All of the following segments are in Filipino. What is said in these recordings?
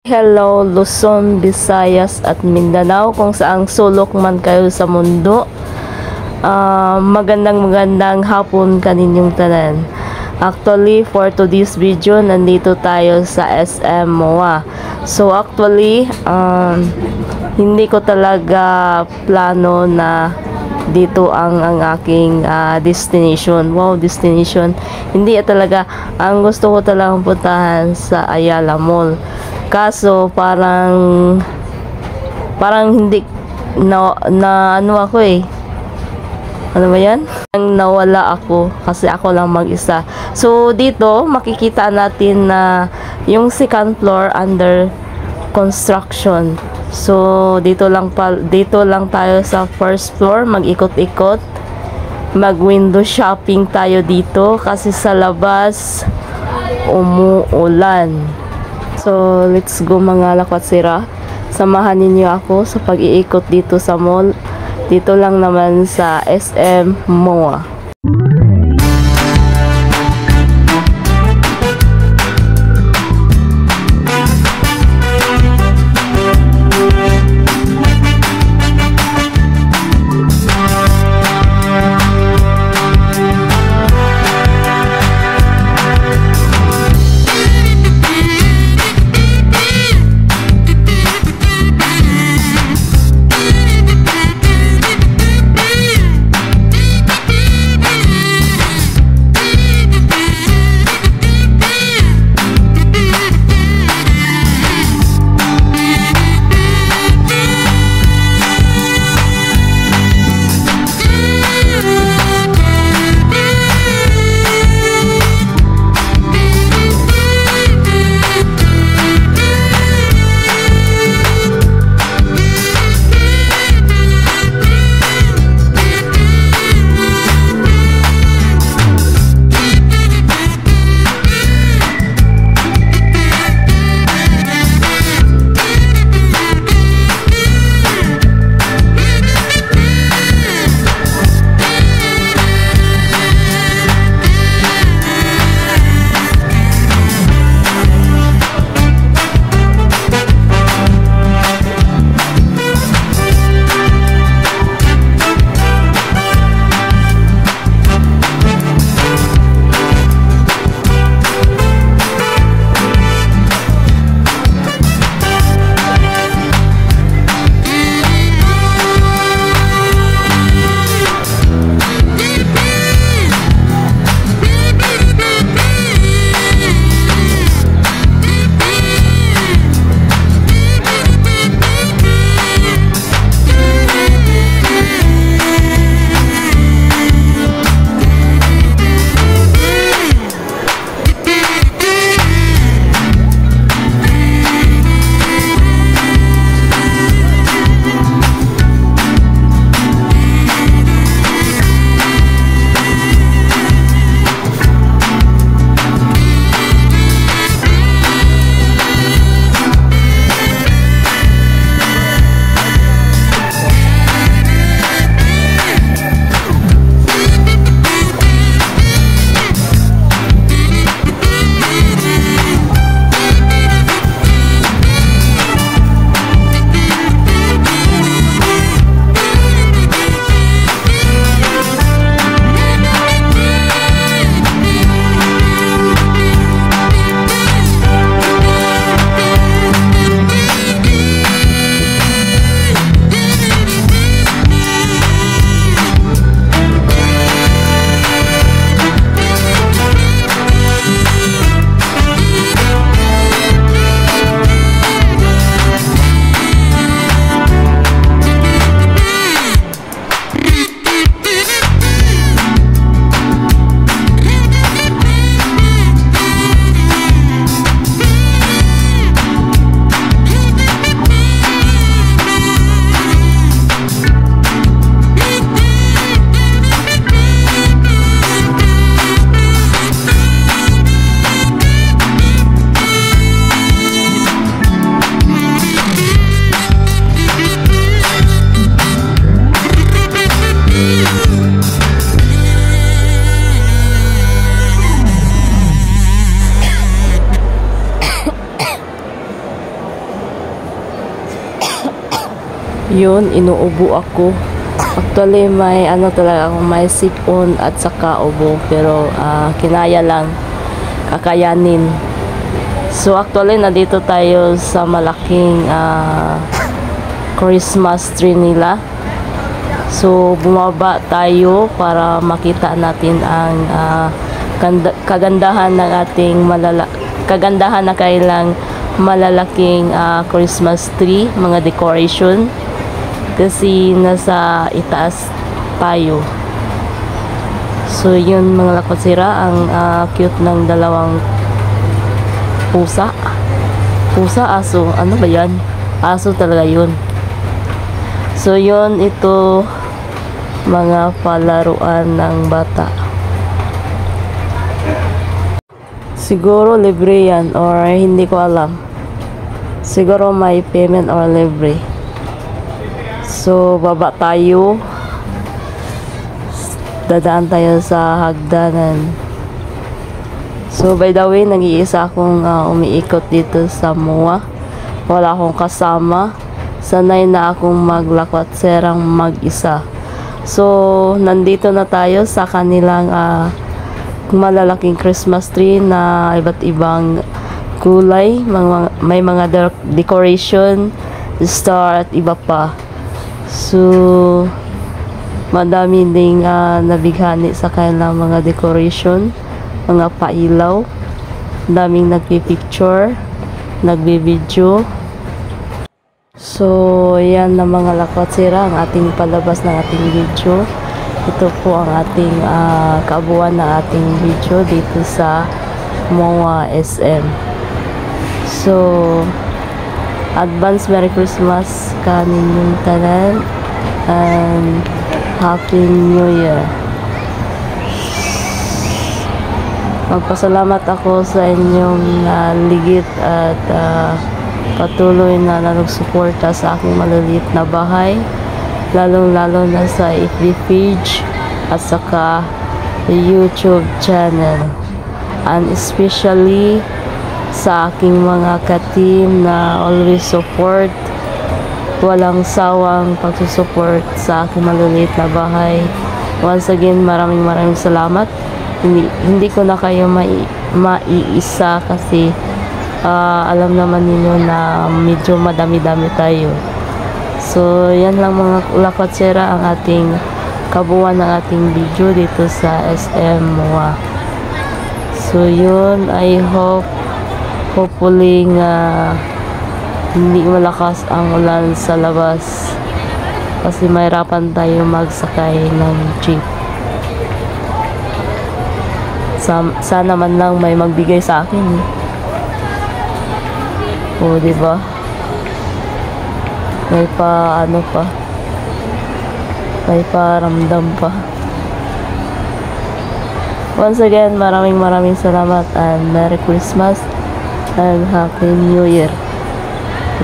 Hello Luzon, Visayas at Mindanao kung saang sulok man kayo sa mundo. Magandang hapon kaninyong tanan. Actually, for today's video, nandito tayo sa SM MOA. So actually, hindi ko talaga plano na dito ang aking destination. Wow, destination. Hindi talaga. Ang gusto ko talagang puntahan sa Ayala Mall. Kaso parang hindi na ano ako ano ba yan? Nawala ako kasi ako lang mag-isa. So dito makikita natin na yung second floor under construction. So dito lang tayo sa first floor, mag-ikot-ikot. Mag-window shopping tayo dito kasi sa labas umuulan. So, let's go mga lakwat sira. Samahan ninyo ako sa pag-iikot dito sa mall. Dito lang naman sa SM MOA. Yun, inuubo ako. Actually, may ano talaga ako, may sipon at saka ubo. Pero kinaya lang, kakayanin. So actually, nandito tayo sa malaking Christmas tree nila. So bumaba tayo para makita natin ang kagandahan ng ating kagandahan na kailang malalaking Christmas tree, mga decoration. Kasi nasa itaas tayo. So yun mga lakotsira, ang cute ng dalawang pusa, aso, ano ba yan? Aso talaga yun. So yun, ito mga palaruan ng bata. Siguro libre yan or hindi ko alam. Siguro may payment or libre. So baba tayo. Dadaan tayo sa hagdanan. So by the way, nag-iisa akong umiikot dito sa MOA. Wala akong kasama. Sanay na akong maglakot-serang mag-isa. So nandito na tayo sa kanilang malalaking Christmas tree na iba't ibang kulay. May mga decoration, star at iba pa. So madami ding nabighani sa kanilang mga decoration, mga pailaw. Daming nagpipicture, nagbibideo. So yan na mga lakotsira, ang ating palabas ng ating video. Ito po ang ating kaabuan na ating video dito sa MOA SM. So advance Merry Christmas kaninyong tanan and Happy New Year. Magpasalamat ako sa inyong ligit at patuloy na nagsuporta sa aking maliliit na bahay, lalong-lalo na sa FB page at saka YouTube channel, and especially sa aking mga ka-team na always support, walang sawang pagsusupport sa aking maliliit na bahay. Once again, maraming salamat. Hindi ko na kayo maiisa kasi alam naman ninyo na medyo madami-dami tayo. So yan lang mga lakotsera, ang ating kabuuan ng ating video dito sa SM MOA. So yun, I hopefully hindi malakas ang ulan sa labas kasi mahirapan tayo magsakay ng jeep. Sana man lang may magbigay sa akin. O diba? May ano pa. May paramdam pa. Once again, maraming salamat and Merry Christmas and Happy New Year.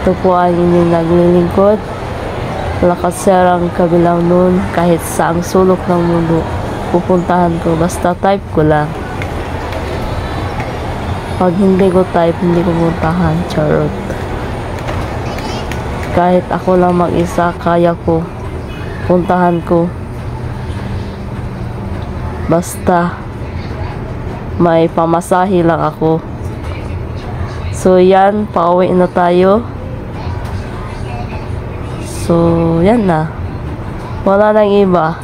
Ito po ang inyong naglilingkod, Lakatserang Kabilang Nun. Kahit saang sulok ng mundo pupuntahan ko, basta type ko lang. Pag hindi ko type, hindi ko puntahan. Charot. Kahit ako lang mag-isa, kaya ko, puntahan ko. Basta may pamasahe lang ako. So yan, pauwi na tayo. So yan na, wala nang iba.